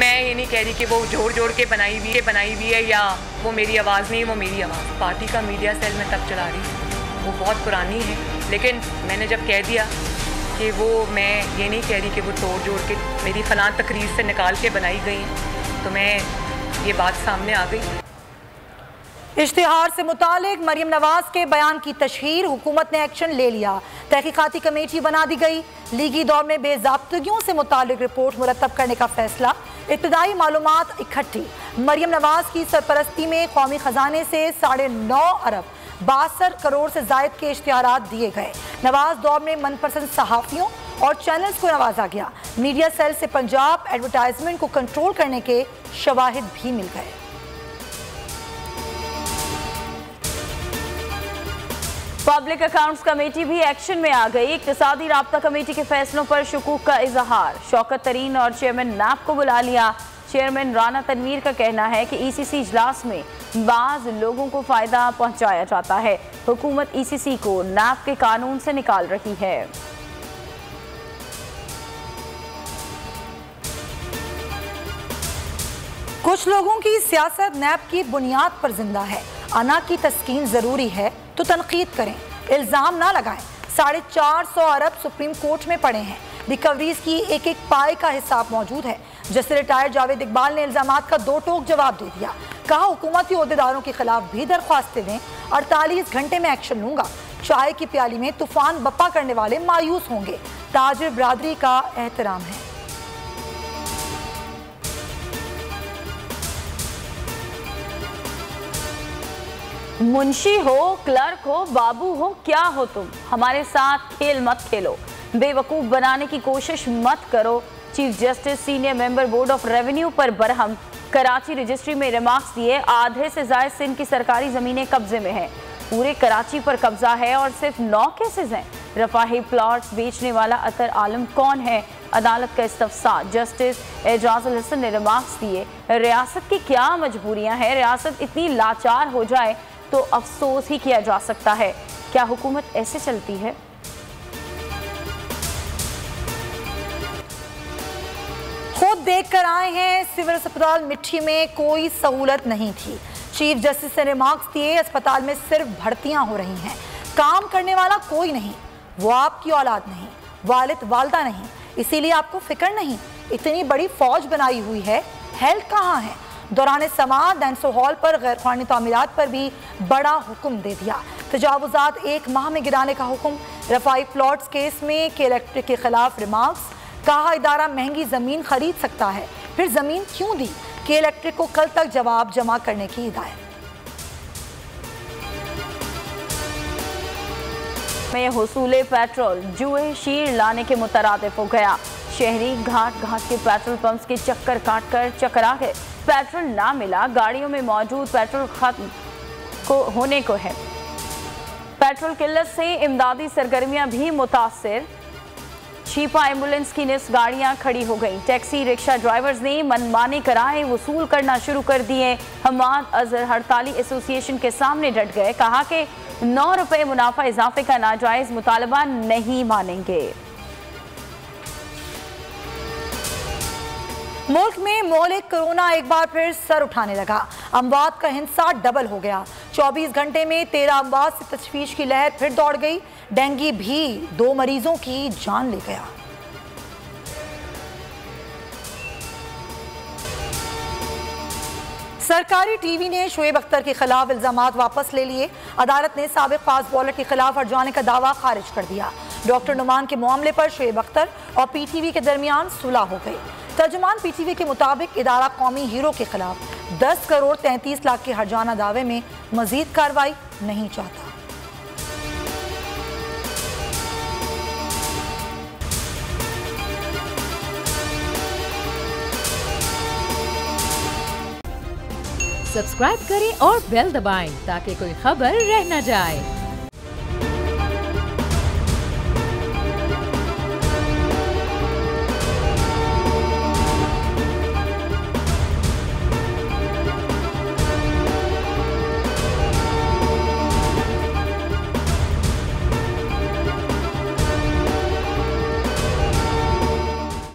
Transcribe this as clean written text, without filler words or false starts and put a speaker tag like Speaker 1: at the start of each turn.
Speaker 1: मैं ये नहीं कह रही कि वो जोड़ के बनाई हुई है या वो मेरी आवाज़ नहीं, वो मेरी आवाज़ पार्टी का मीडिया सेल में तब चला रही हूँ, वो बहुत पुरानी है। लेकिन मैंने जब कह दिया कि वो, मैं ये नहीं कह रही कि वो जोड़ के मेरी फलां तकरीर से निकाल के बनाई गई हैं, तो मैं ये बात सामने आ गई।
Speaker 2: इश्तिहार से मुतालिक मरियम नवाज के बयान की तशहीर, हुकूमत ने एक्शन ले लिया, तहकीकाती कमेटी बना दी गई, लीगी दौर में बेज़ाब्तगियों से मुतालिक रिपोर्ट मुरतब करने का फैसला, इब्तदाई मालूमात इकट्ठी। मरियम नवाज की सरपरस्ती में कौमी खजाने से 9.5 अरब 62 करोड़ से जायद के इश्तिहारात दिए गए। नवाज दौर में मनपसंद सहाफ़ियों और चैनल्स को नवाजा गया। मीडिया सेल से पंजाब एडवर्टाइजमेंट को कंट्रोल करने के शवाहिद भी मिल गए।
Speaker 3: पब्लिक अकाउंट्स कमेटी भी एक्शन में आ गई। इक्तिसादी राब्ता कमेटी के फैसलों पर शुकूक का इजहार, शौकत तरीन और चेयरमैन नैप को बुला लिया। चेयरमैन राना तनवीर का कहना है कि ईसीसी इजलास में बाज लोगों को फायदा पहुंचाया जाता है। हुकूमत ईसीसी को नैप के कानून से निकाल रही है।
Speaker 2: कुछ लोगों की सियासत नैप की बुनियाद पर जिंदा है। अना की तस्कीन जरूरी है तो तनकीद करें, इल्जाम ना लगाएं। 450 अरब सुप्रीम कोर्ट में पड़े हैं। रिकवरीज की एक एक पाई का हिसाब मौजूद है। जस्टिस रिटायर्ड जावेद इकबाल ने इल्जामात का दो टोक जवाब दे दिया। कहा हुकूमती ओहदेदारों के खिलाफ भी दरख्वास्तें दें, 48 घंटे में एक्शन लूंगा। चाय की प्याली में तूफान बप्पा करने वाले मायूस होंगे। ताजिर बरादरी का एहतराम है।
Speaker 3: मुंशी हो, क्लर्क हो, बाबू हो, क्या हो तुम, हमारे साथ खेल मत खेलो, बेवकूफ बनाने की कोशिश मत करो। Chief justice senior member board of revenue पर बरहम, कराची रजिस्ट्री में रिमार्क्स दिए। आधे से ज्यादा सिंध की सरकारी जमीनें कब्जे में हैं। पूरे कराची पर कब्जा है और सिर्फ 9 केसेस हैं। रफाही प्लॉट्स बेचने वाला अतर आलम कौन है? अदालत का इस्तफसार। जस्टिस एजाजुल हसन ने रिमार्क्स दिए, रियासत की क्या मजबूरियां हैं, रियासत इतनी लाचार हो जाए तो अफसोस ही किया जा सकता है। क्या हुकूमत ऐसे चलती है?
Speaker 2: खुद देख कर आए हैं, सिविल अस्पताल मिट्टी में कोई सहूलत नहीं थी। चीफ जस्टिस ने रिमार्क्स दिए, अस्पताल में सिर्फ भर्तियां हो रही हैं, काम करने वाला कोई नहीं। वो आपकी औलाद नहीं, वालिद वालदा नहीं, इसीलिए आपको फिक्र नहीं। इतनी बड़ी फौज बनाई हुई है, हेल्थ कहाँ है? दौरान समाअत डैंसो हॉल पर गैर कानूनी तामीरात पर भी बड़ा हुक्म दे दिया। तजावुजात 1 माह में गिराने का हुक्म। रफाई प्लॉट्स केस में के इलेक्ट्रिक के खिलाफ रिमार्क्स। कहा इदारा महंगी जमीन खरीद सकता है, फिर जमीन क्यों दी? के इलेक्ट्रिक को कल तक जवाब जमा करने की हिदायत।
Speaker 3: में हुसूले पेट्रोल जुए शीर लाने के मुतरादिफ हो गया। शहरी घाट घाट के पेट्रोल पंप्स के चक्कर काट कर चकरा गए। पेट्रोल ना मिला, गाड़ियों में मौजूद पेट्रोल खत्म होने को है। पेट्रोल किल्लत से इमदादी सरगर्मियां भी मुतासिर। छिपा एम्बुलेंस की निस्फ गाड़ियां खड़ी हो गई। टैक्सी रिक्शा ड्राइवर्स ने मनमाने किराए वसूल करना शुरू कर दिए। हमाद अजहर हड़ताली एसोसिएशन के सामने डट गए। कहा कि 9 रुपए मुनाफा इजाफे का नाजायज मुतालबा नहीं मानेंगे।
Speaker 2: मुल्क में मौलिक कोरोना एक बार फिर सर उठाने लगा। अमवात का हिंसा डबल हो गया। 24 घंटे में 13 अमवात से तशवीश की लहर फिर दौड़ गई। डेंगू भी 2 मरीजों की जान ले गया। सरकारी टीवी ने शोएब अख्तर के खिलाफ इल्जामात वापस ले लिए। अदालत ने साबिक फास्ट बॉलर के खिलाफ हट जाने का दावा खारिज कर दिया। डॉक्टर नुमान के मामले पर शोएब अख्तर और पीटीवी के दरमियान सुलह हो गई। तर्जुमान पीटीवी के मुताबिक इदारा कौमी हीरो के खिलाफ 10 करोड़ 33 लाख के हर्जाना दावे में मजीद कार्रवाई नहीं चाहता।
Speaker 4: सब्सक्राइब करें और बेल दबाएं ताकि कोई खबर रह न जाए।